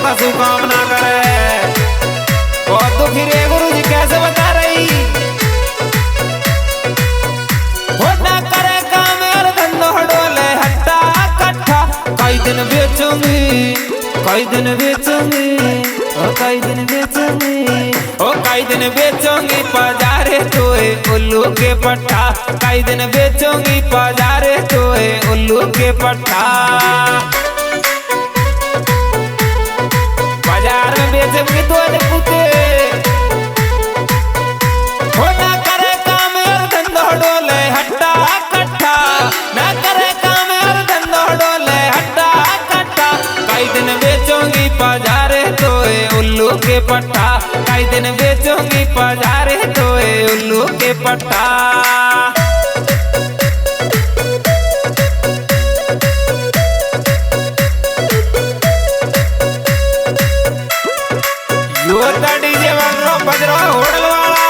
कसू काम ना करे। बहुत दुखी रे गुरु जी कैसे बता रही। हो ना करे काम यार धंधो डोले हट्टा कट्ठा। कई दिन बेचूंगी कई दिन बेचूंगी कई दिन बेचूंगी कई दिन बेचूंगी बाजारे तोए उल्लू के पट्टा। कई दिन बेचूंगी बाजारे तोए उल्लू के पट्टा। बाजार में बेचूंगी तो पुते हो ना करे काम यार धंधो डोले हट्टा कट्ठा। ना करे काम यार धंधो डोले हट्टा कट्ठा। कई दिन बेचूंगी बाजारे तोए उल्लू के पट्टा। कई दिन बेचूंगी बाजारे तोए उल्लू के पट्टा। डीजे बज रहा होटल वाला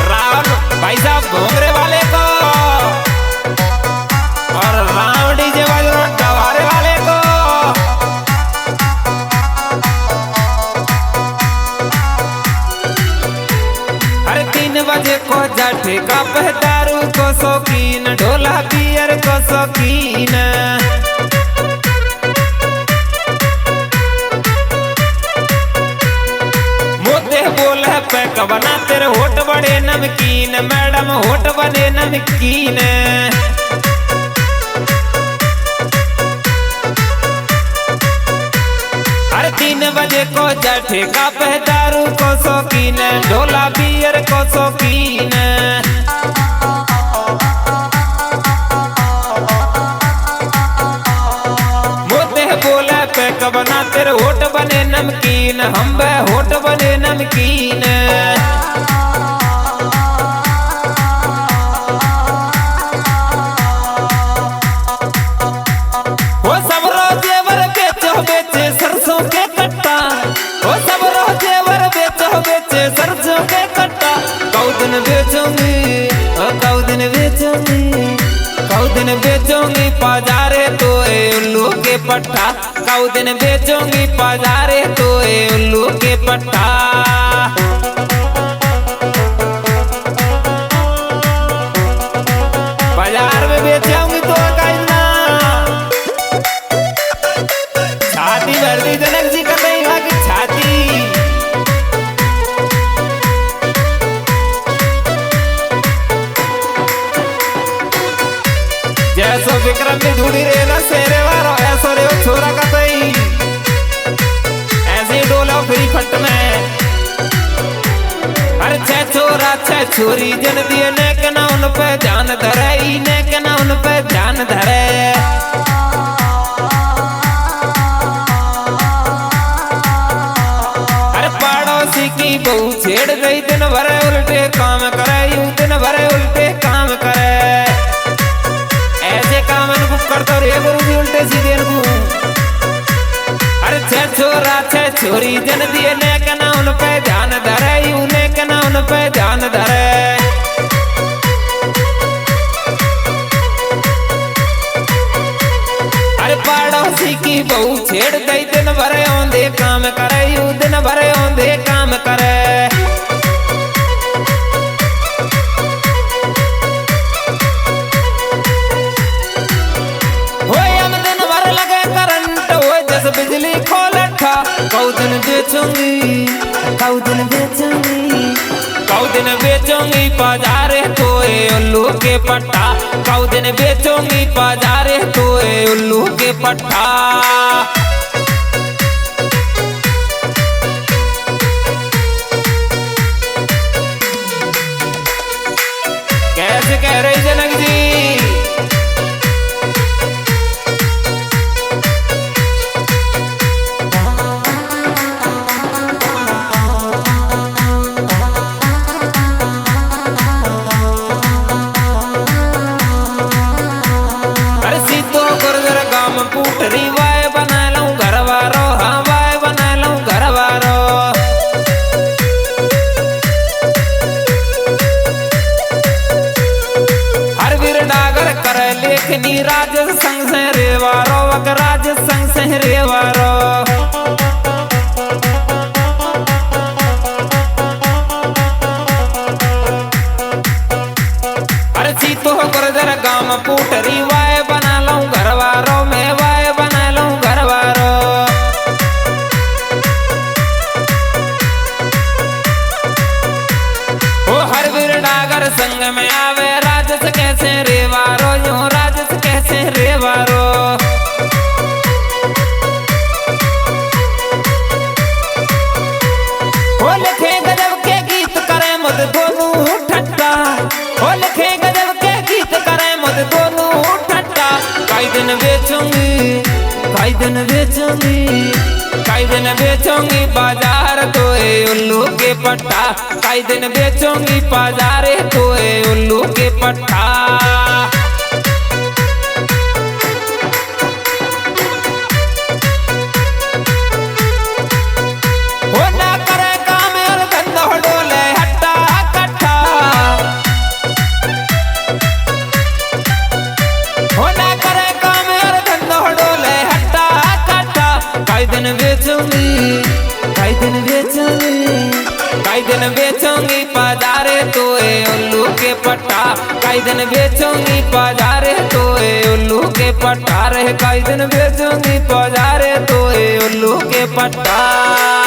रावण भाई साहब घोंगरे वाले को और राम डीजे बज रहा डवारे वाले को। हर 3 बजे को जाठे का पहदारू को शौकीन ढोला बियर को शौकीन। पैक बना तेरे होठ बड़े नमकीन मैडम होठ बने नमकीन। हर 3 बजे को जाठे का पहदारू को शौकीन ढोला बियर को शौकीन। पैक बना तेरे होठ बने नमकीन हम होठ बने नमकीन। वो सब रोजेवर बेचो बेचे सरसों के कट्टा। वो सब रोजेवर बेचो बेचे सरसों के कट्टा। कौ दिन बेचूंगी कौ दिन बेचूंगी कौ दिन बेचूंगी बाजारे तोए उल्लू के पट्टा। कौ दिन बेचूंगी बाजारे तोए उल्लू के पट्टा। बाजार में बेचूंगी तो कहना छाती भर दी जनक जी कर रही वहां की छाती। जैसो विक्रम में धूड़ी रे ना सेरे वारो ऐसो रे छोरा का तई ऐसे डोला फ्री फट में। अरे छे छोरा छे छोरी जन दिए ने के ना उन पे ध्यान धरे इने के ना उन पे ध्यान धरे। अरे पड़ोसी की बहू छेड़ गई दिन भर उल्टे काम करे यूं दिन भर उल्टे काम करे। ऐसे काम करता रे गुरु जी उल्टे सीधे को। अरे छे छोरा छे छोरी जन दिए ने के ना उन पे ध्यान धरे यूने के ना उन पे ध्यान धरे। अरे पड़ोसी की बहू छेड़ गई दिन भरे औंधे काम करे यू दिन भरे औंधे काम करे। बिजली खोल रखा कौ दिन बेचूंगी कौ दिन बेचूंगी कौ दिन बेचूंगी बाजारे तोए उल्लू के पट्टा। कौ दिन बेचूंगी बाजारे तोए उल्लू के पट्टा। कैसे कह रही जनक जी। पुटरी वाय बना लो दिन बेचूंगी, कई दिन बेचूंगी बाजार तो उल्लू के पट्टा, कई दिन बेचूंगी बाजार तो उल्लू के पट्टा। कई दिन बेचूंगी, कई दिन बेचूंगी, कई दिन बेचूंगी बाजारे तो उल्लू के पट्टा, कई दिन बेचूंगी बाजारे तो उल्लू के पट्टा रे, कई दिन बेचूंगी बाजारे तो उल्लू के पट्टा।